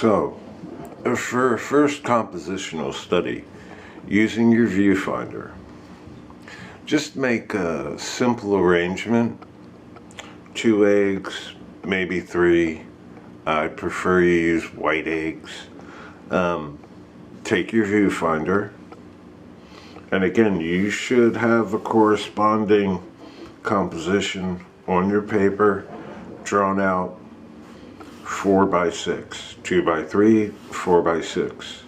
So, for a first compositional study, using your viewfinder, just make a simple arrangement. 2 eggs, maybe 3. I prefer you use white eggs. Take your viewfinder, and again, you should have a corresponding composition on your paper drawn out 4 by 6, 2 by 3, 4 by 6.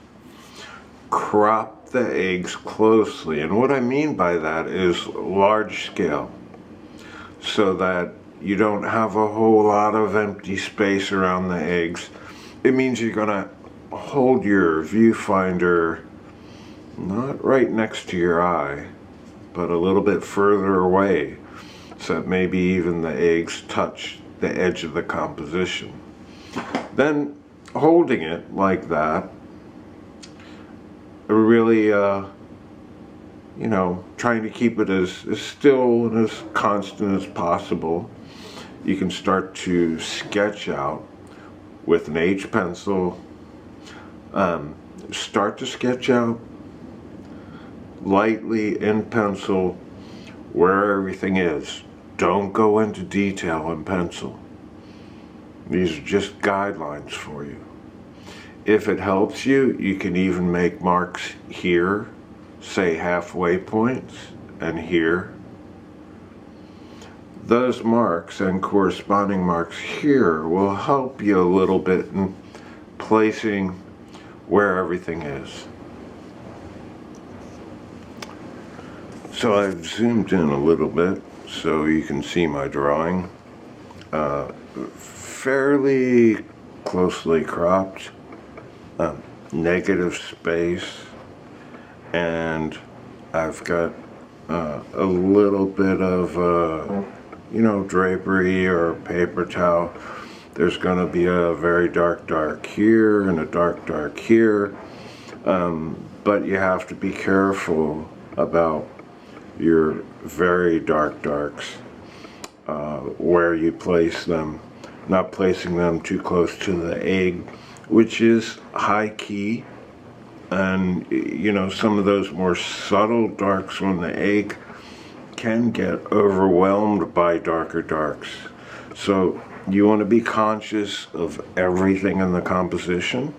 Crop the eggs closely, and what I mean by that is large scale, so that you don't have a whole lot of empty space around the eggs. It means you're gonna hold your viewfinder not right next to your eye, but a little bit further away, so that maybe even the eggs touch the edge of the composition. Then holding it like that, really trying to keep it as still and as constant as possible. You can start to sketch out with an H pencil. Start to sketch out lightly in pencil where everything is. Don't go into detail in pencil. These are just guidelines for you. If it helps you, you can even make marks here, say halfway points, and here. Those marks and corresponding marks here will help you a little bit in placing where everything is. So I've zoomed in a little bit so you can see my drawing. Fairly closely cropped, negative space, and I've got a little bit of drapery or paper towel. There's going to be a very dark here and a dark here, but you have to be careful about your very darks, where you place them, not placing them too close to the egg, which is high key. And some of those more subtle darks on the egg can get overwhelmed by darker darks. So you want to be conscious of everything in the composition.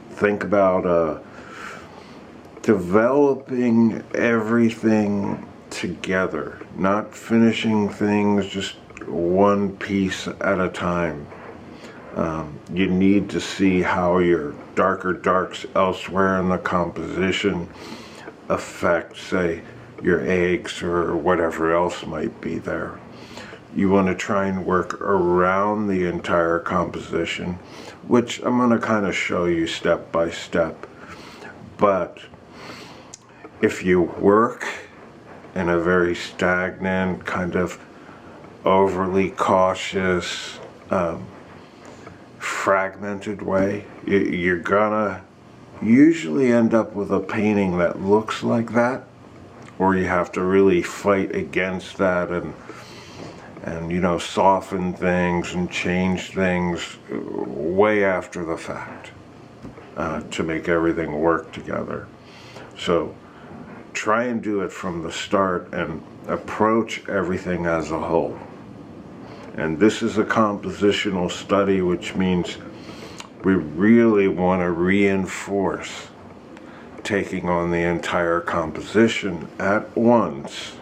Think about developing everything together, not finishing things just one piece at a time. You need to see how your darker darks elsewhere in the composition affect, say, your eggs or whatever else might be there. You want to try and work around the entire composition, which I'm going to kind of show you step by step. But if you work in a very stagnant, kind of overly cautious, fragmented way, you're gonna usually end up with a painting that looks like that, or you have to really fight against that and soften things and change things way after the fact to make everything work together. So try and do it from the start and approach everything as a whole. And this is a compositional study, which means we really want to reinforce taking on the entire composition at once.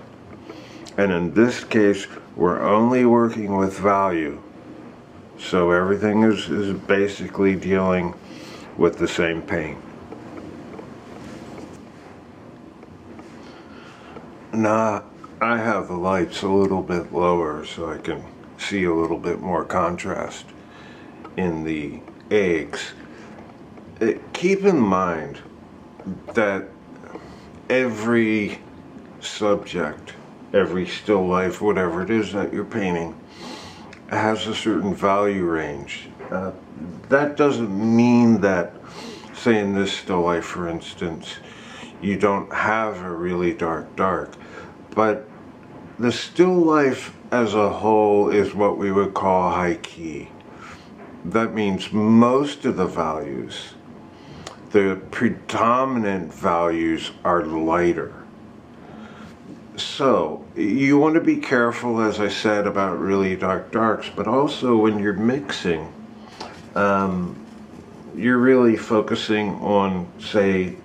And in this case, we're only working with value. So everything is basically dealing with the same paint. Now, I have the lights a little bit lower so I can see a little bit more contrast in the eggs. Keep in mind that every subject, every still life, whatever it is that you're painting, has a certain value range. That doesn't mean that, say in this still life for instance, you don't have a really dark, but the still life as a whole is what we would call high key. that means most of the values, the predominant values, are lighter. So you want to be careful, as I said, about really dark darks, but also when you're mixing, you're really focusing on, say,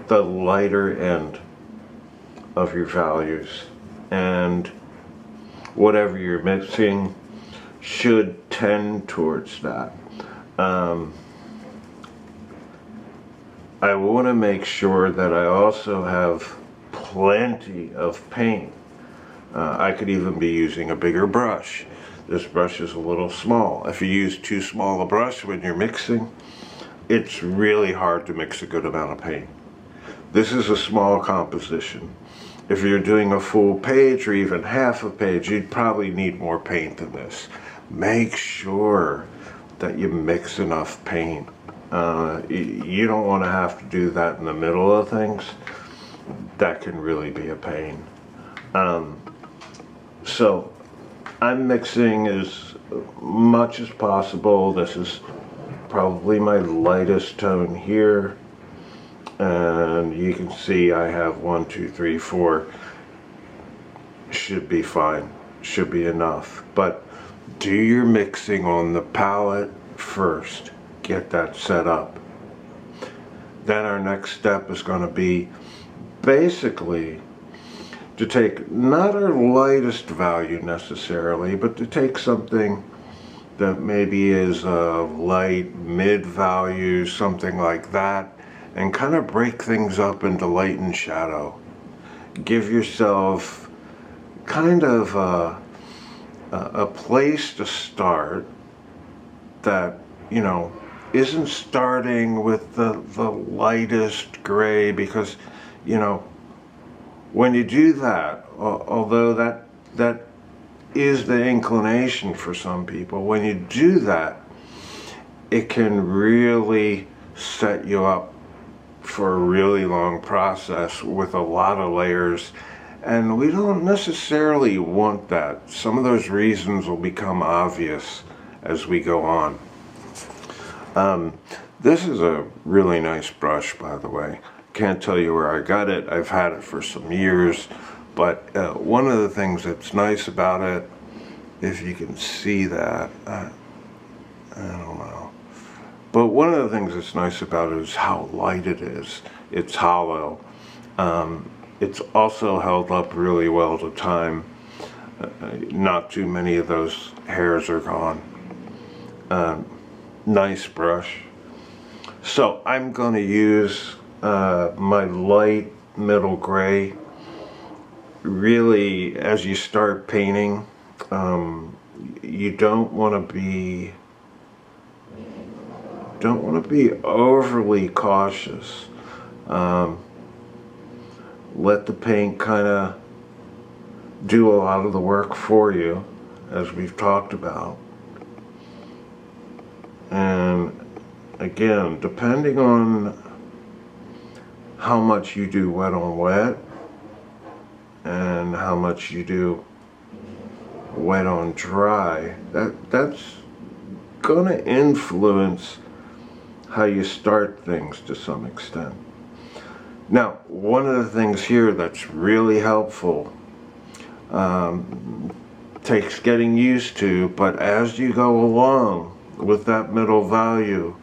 the lighter end of your values, and whatever you're mixing should tend towards that. I want to make sure that I also have plenty of paint. I could even be using a bigger brush. This brush is a little small. If you use too small a brush when you're mixing, it's really hard to mix a good amount of paint. This is a small composition. If you're doing a full page or even half a page, you'd probably need more paint than this. Make sure that you mix enough paint. You don't want to have to do that in the middle of things. That can really be a pain. So I'm mixing as much as possible. This is probably my lightest tone here. And you can see I have 1, 2, 3, 4. Should be fine. Should be enough. But do your mixing on the palette first. Get that set up. Then our next step is going to be basically to take not our lightest value necessarily, but to take something that maybe is a light mid value, something like that, and kind of break things up into light and shadow. Give yourself kind of a place to start that, you know, isn't starting with the lightest gray, because, you know, when you do that, although that is the inclination for some people, when you do that, it can really set you up for a really long process with a lot of layers, and we don't necessarily want that. Some of those reasons will become obvious as we go on. This is a really nice brush, by the way. Can't tell you where I got it. I've had it for some years, but one of the things that's nice about it, if you can see that, I don't know. But one of the things that's nice about it is how light it is. It's hollow. It's also held up really well to time. Not too many of those hairs are gone. Nice brush. So I'm going to use my light middle gray. Really, as you start painting, you don't want to be overly cautious. Let the paint kind of do a lot of the work for you, as we've talked about. And again, depending on how much you do wet on wet and how much you do wet on dry, that's gonna influence how you start things to some extent. Now, one of the things here that's really helpful, takes getting used to, but as you go along with that middle value,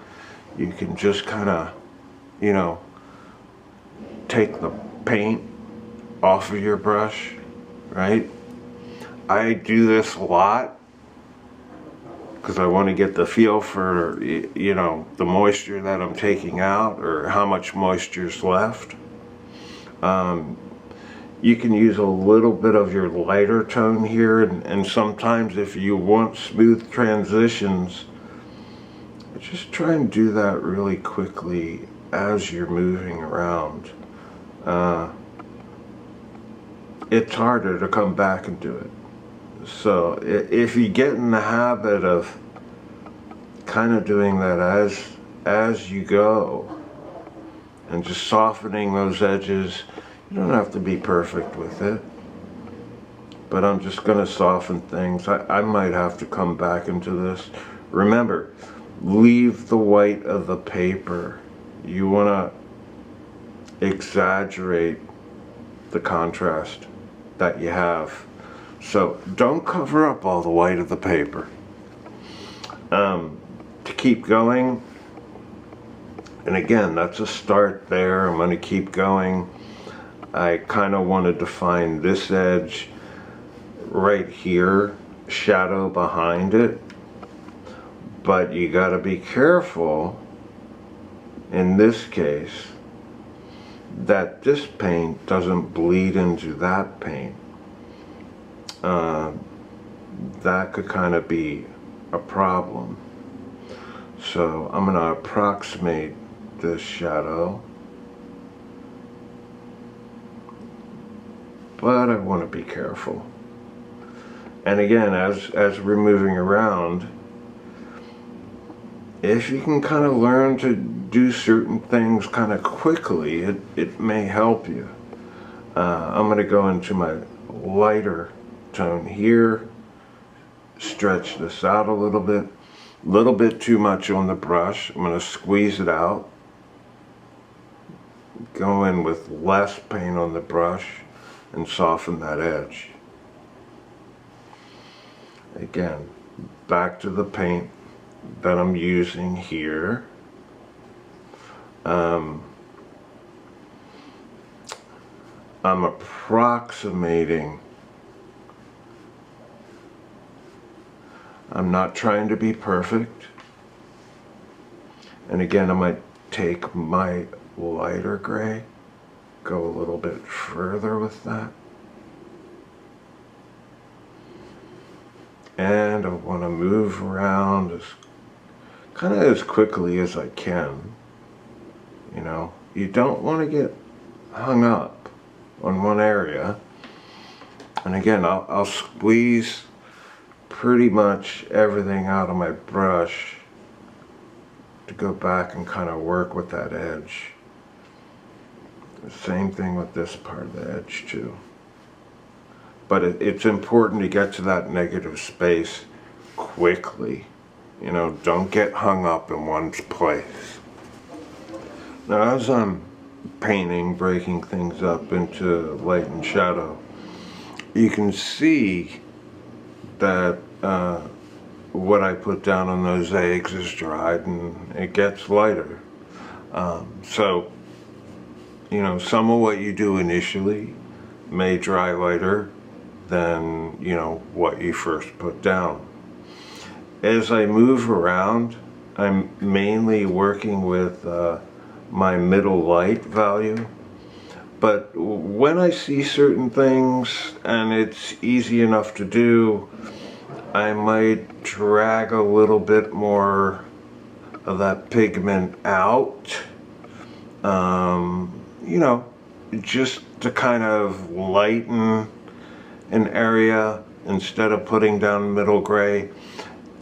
you can just kind of, you know, take the paint off of your brush, right? I do this a lot because I want to get the feel for, you know, the moisture that I'm taking out or how much moisture is left. You can use a little bit of your lighter tone here, and sometimes if you want smooth transitions, just try and do that really quickly as you're moving around. It's harder to come back and do it. So if you get in the habit of kind of doing that as you go and just softening those edges, you don't have to be perfect with it, but I'm just going to soften things. I might have to come back into this. Remember, leave the white of the paper. You want to exaggerate the contrast that you have. So don't cover up all the white of the paper. To keep going, and again, that's a start there. I'm going to keep going. I kind of want to define this edge right here, shadow behind it. But you got to be careful in this case that this paint doesn't bleed into that paint. That could kind of be a problem. So I'm going to approximate this shadow, but I want to be careful. And again, as we're moving around, if you can kind of learn to do certain things kind of quickly, it may help you. I'm going to go into my lighter tone here, stretch this out a little bit too much on the brush. I'm going to squeeze it out, go in with less paint on the brush, and soften that edge. Again, back to the paint that I'm using here. I'm approximating. I'm not trying to be perfect. And again, I might take my lighter gray, go a little bit further with that. And I want to move around as quickly as I can. You know, you don't want to get hung up on one area. And again, I'll squeeze pretty much everything out of my brush to go back and kind of work with that edge. The same thing with this part of the edge too. But it's important to get to that negative space quickly. You know, don't get hung up in one place. Now, as I'm painting, breaking things up into light and shadow, you can see that what I put down on those eggs is dried and it gets lighter. So, you know, some of what you do initially may dry lighter than, you know, what you first put down. As I move around, I'm mainly working with my middle light value. But when I see certain things and it's easy enough to do, I might drag a little bit more of that pigment out, you know, just to kind of lighten an area instead of putting down middle gray.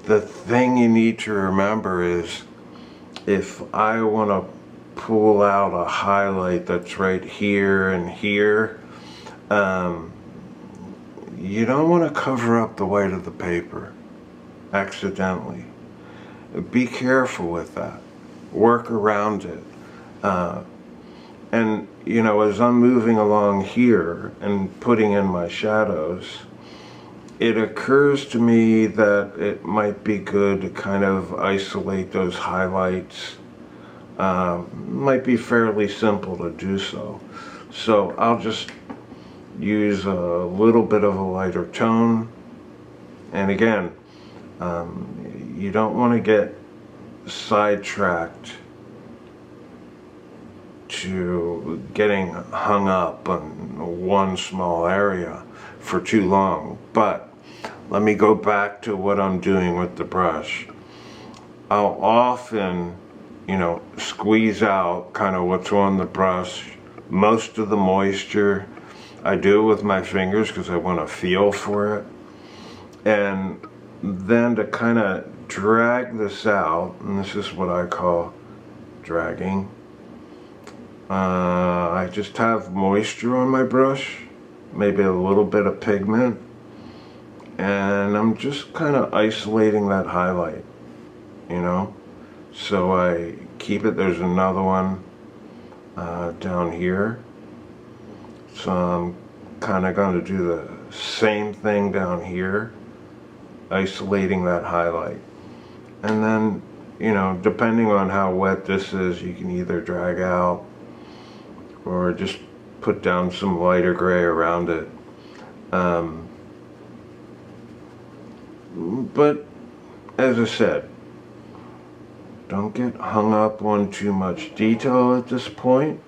The thing you need to remember is if I want to pull out a highlight that's right here and here, you don't want to cover up the white of the paper accidentally. Be careful with that. Work around it. And, you know, as I'm moving along here and putting in my shadows, it occurs to me that it might be good to kind of isolate those highlights. Might be fairly simple to do so. So I'll just use a little bit of a lighter tone. And again, you don't want to get sidetracked to getting hung up on one small area for too long. But let me go back to what I'm doing with the brush. I'll often, you know, squeeze out kind of what's on the brush, most of the moisture. I do it with my fingers because I want to feel for it. And then to kind of drag this out, and this is what I call dragging. I just have moisture on my brush, maybe a little bit of pigment, and I'm just kind of isolating that highlight, you know. So I keep it. There's another one down here. So I'm kind of going to do the same thing down here, isolating that highlight. And then, you know, depending on how wet this is, you can either drag out or just put down some lighter gray around it. But as I said, don't get hung up on too much detail at this point.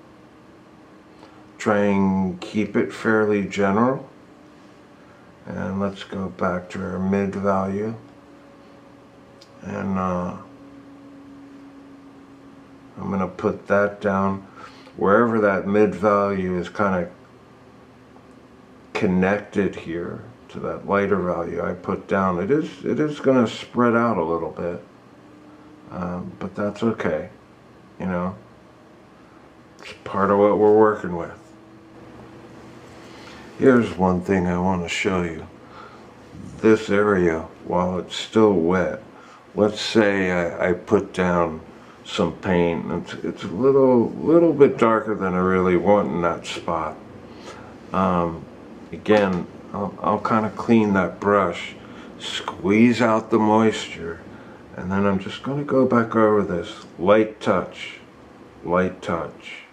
Try and keep it fairly general. And let's go back to our mid value. And I'm going to put that down wherever that mid value is kind of connected here to that lighter value I put down. It is going to spread out a little bit, but that's okay. You know, it's part of what we're working with. Here's one thing I want to show you. This area, while it's still wet, let's say I put down some paint. It's a little bit darker than I really want in that spot. Again, I'll kind of clean that brush, squeeze out the moisture, and then I'm just going to go back over this. Light touch, light touch.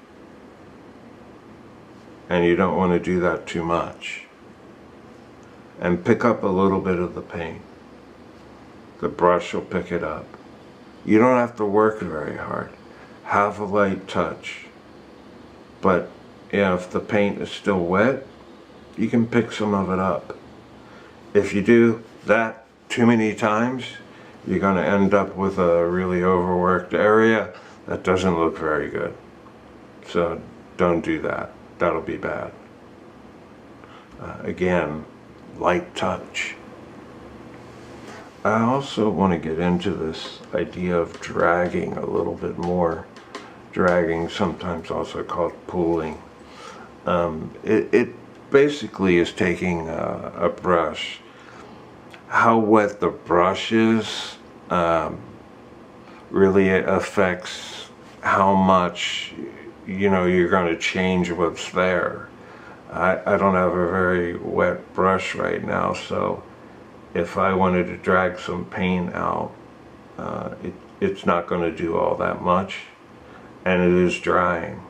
And you don't want to do that too much. And pick up a little bit of the paint. The brush will pick it up. You don't have to work very hard. Have a light touch. But yeah, if the paint is still wet, you can pick some of it up. If you do that too many times, you're going to end up with a really overworked area that doesn't look very good. So don't do that. That'll be bad. Again, light touch. I also want to get into this idea of dragging a little bit more. Dragging, sometimes also called pooling. It basically is taking a brush. How wet the brush is really affects how much, you know, you're going to change what's there. I don't have a very wet brush right now, so if I wanted to drag some paint out, it's not going to do all that much, and it is drying.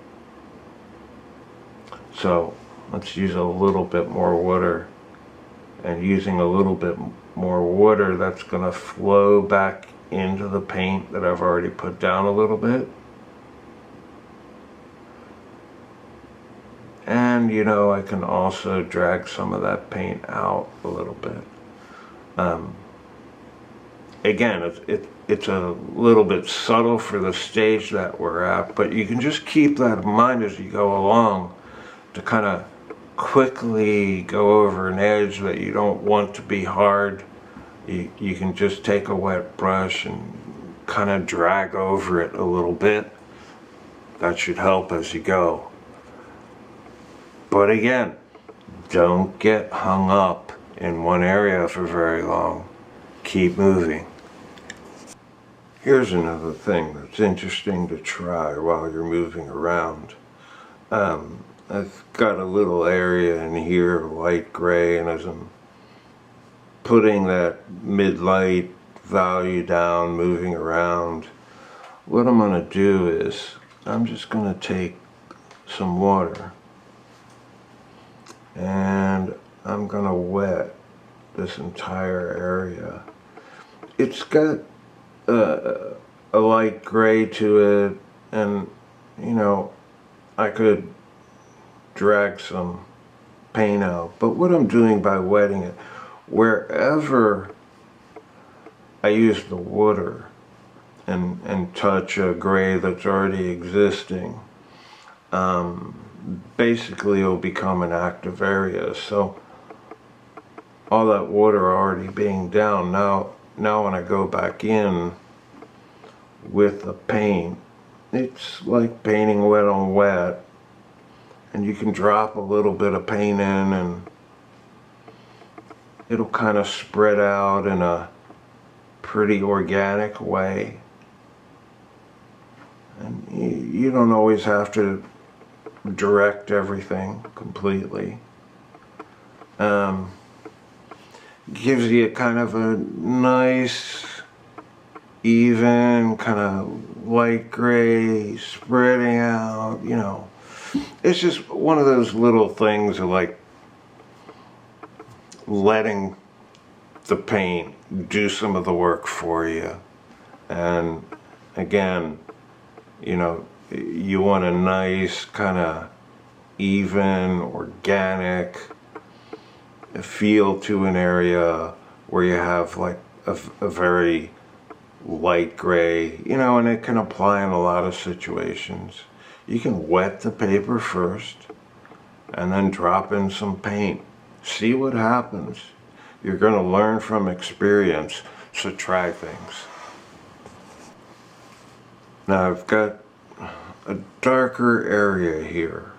So let's use a little bit more water, and using a little bit more water, that's going to flow back into the paint that I've already put down a little bit. And you know, I can also drag some of that paint out a little bit. Again, it's a little bit subtle for the stage that we're at, but you can just keep that in mind as you go along to kind of quickly go over an edge that you don't want to be hard. You can just take a wet brush and kind of drag over it a little bit. That should help as you go. But again, don't get hung up in one area for very long. Keep moving. Here's another thing that's interesting to try while you're moving around. I've got a little area in here, light gray, and as I'm putting that mid-light value down, moving around, what I'm going to do is I'm just going to take some water and I'm going to wet this entire area. It's got a light gray to it, and you know, I could drag some paint out, but what I'm doing by wetting it, wherever I use the water and touch a gray that's already existing, basically it'll become an active area. So all that water already being down, now when I go back in with the paint, it's like painting wet on wet, and you can drop a little bit of paint in and it'll kind of spread out in a pretty organic way. you don't always have to direct everything completely. Gives you kind of a nice, even, kind of light gray, spreading out, you know. It's just one of those little things of like letting the paint do some of the work for you. And again, you know, you want a nice kind of even, organic feel to an area where you have like a very light gray, you know, and it can apply in a lot of situations. You can wet the paper first and then drop in some paint. See what happens. You're going to learn from experience, so try things. Now I've got a darker area here.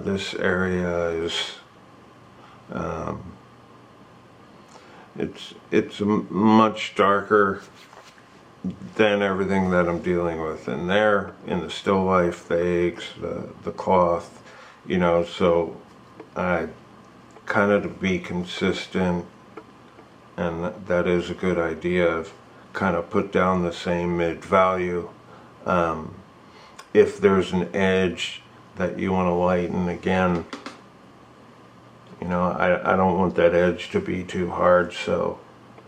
This area is it's much darker than everything that I'm dealing with in there, in the still life, the eggs, the cloth, you know. So I kind of, to be consistent, and that is a good idea, of kind of put down the same mid value. If there's an edge that you want to lighten, again, you know, I don't want that edge to be too hard, so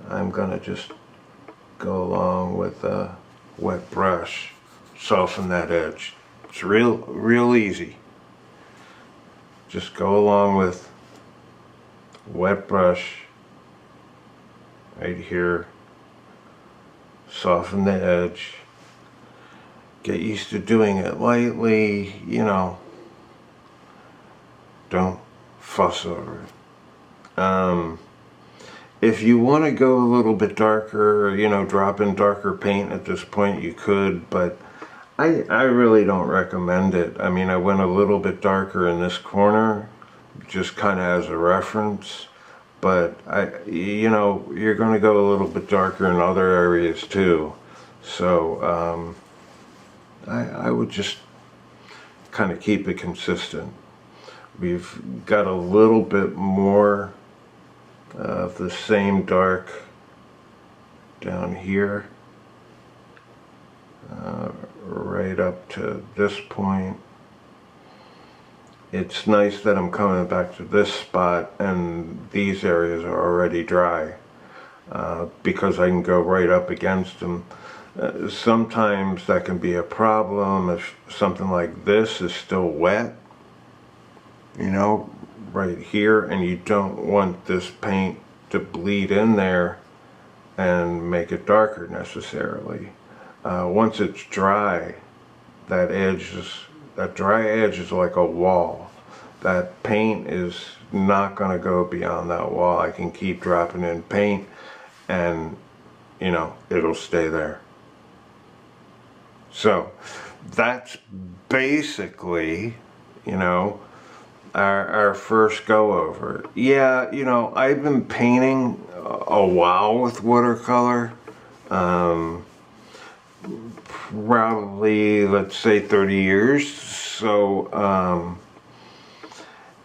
I'm gonna just go along with a wet brush, soften that edge. It's real easy. Just go along with wet brush right here, soften the edge. Get used to doing it lightly, you know. Don't fuss over it. If you want to go a little bit darker, you know, drop in darker paint at this point, you could, but I really don't recommend it. I mean, I went a little bit darker in this corner, just kind of as a reference, but you know, you're going to go a little bit darker in other areas too. So I would just kind of keep it consistent. We've got a little bit more of the same dark down here, right up to this point. It's nice that I'm coming back to this spot and these areas are already dry, because I can go right up against them. Sometimes that can be a problem if something like this is still wet, you know, right here, and you don't want this paint to bleed in there and make it darker necessarily. Once it's dry, that dry edge is like a wall. That paint is not going to go beyond that wall. I can keep dropping in paint and, you know, it'll stay there. So that's basically, you know, our first go over. Yeah, you know, I've been painting a while with watercolor, probably, let's say, 30 years. So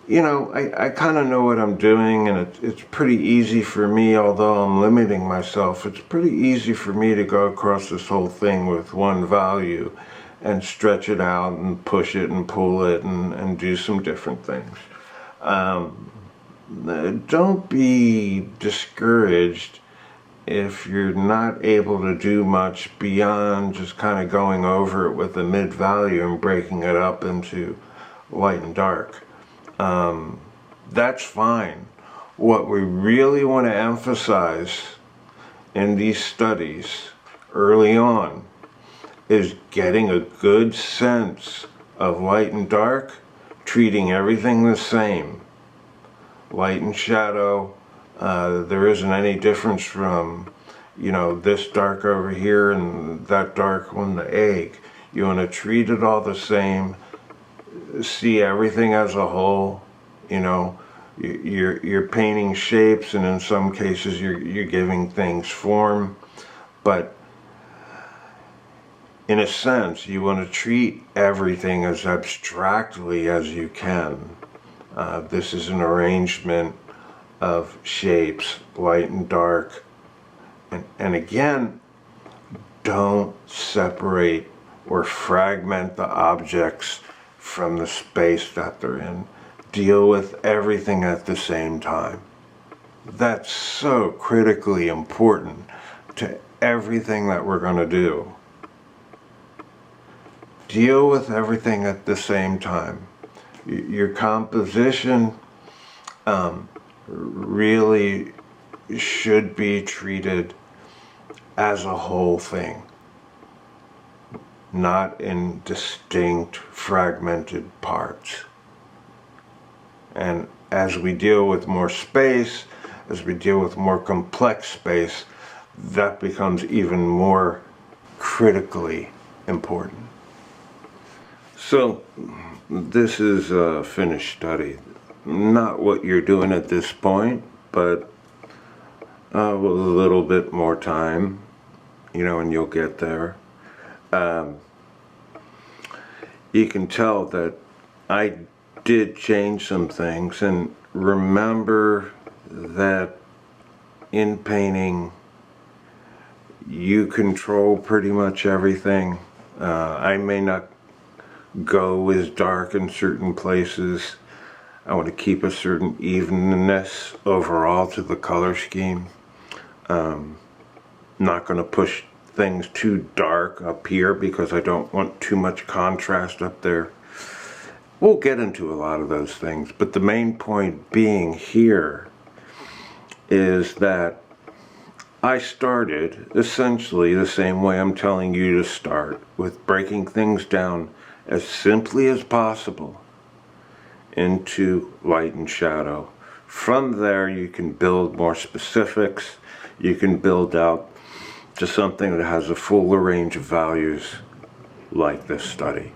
you know, I kind of know what I'm doing, and it's pretty easy for me, although I'm limiting myself, it's pretty easy for me to go across this whole thing with one value and stretch it out and push it and pull it and do some different things. Don't be discouraged if you're not able to do much beyond just kind of going over it with a mid value and breaking it up into light and dark. That's fine. What we really want to emphasize in these studies early on is getting a good sense of light and dark, treating everything the same. Light and shadow, there isn't any difference from, you know, this dark over here and that dark on the egg. You want to treat it all the same, see everything as a whole. You know, you're painting shapes, and in some cases you're giving things form, but in a sense, you want to treat everything as abstractly as you can. This is an arrangement of shapes, light and dark. And again, don't separate or fragment the objects from the space that they're in. Deal with everything at the same time. That's so critically important to everything that we're going to do. Deal with everything at the same time. Your composition really should be treated as a whole thing, not in distinct, fragmented parts. And as we deal with more space, as we deal with more complex space, that becomes even more critically important. So, this is a finished study. Not what you're doing at this point, but with a little bit more time, and you'll get there. You can tell that I did change some things, and remember that in painting, you control pretty much everything. I may not go as dark in certain places. I want to keep a certain evenness overall to the color scheme. Not going to push things too dark up here because I don't want too much contrast up there. We'll get into a lot of those things, but the main point being here is that I started essentially the same way I'm telling you to start, with breaking things down as simply as possible into light and shadow. From there you can build more specifics, you can build out to something that has a fuller range of values like this study.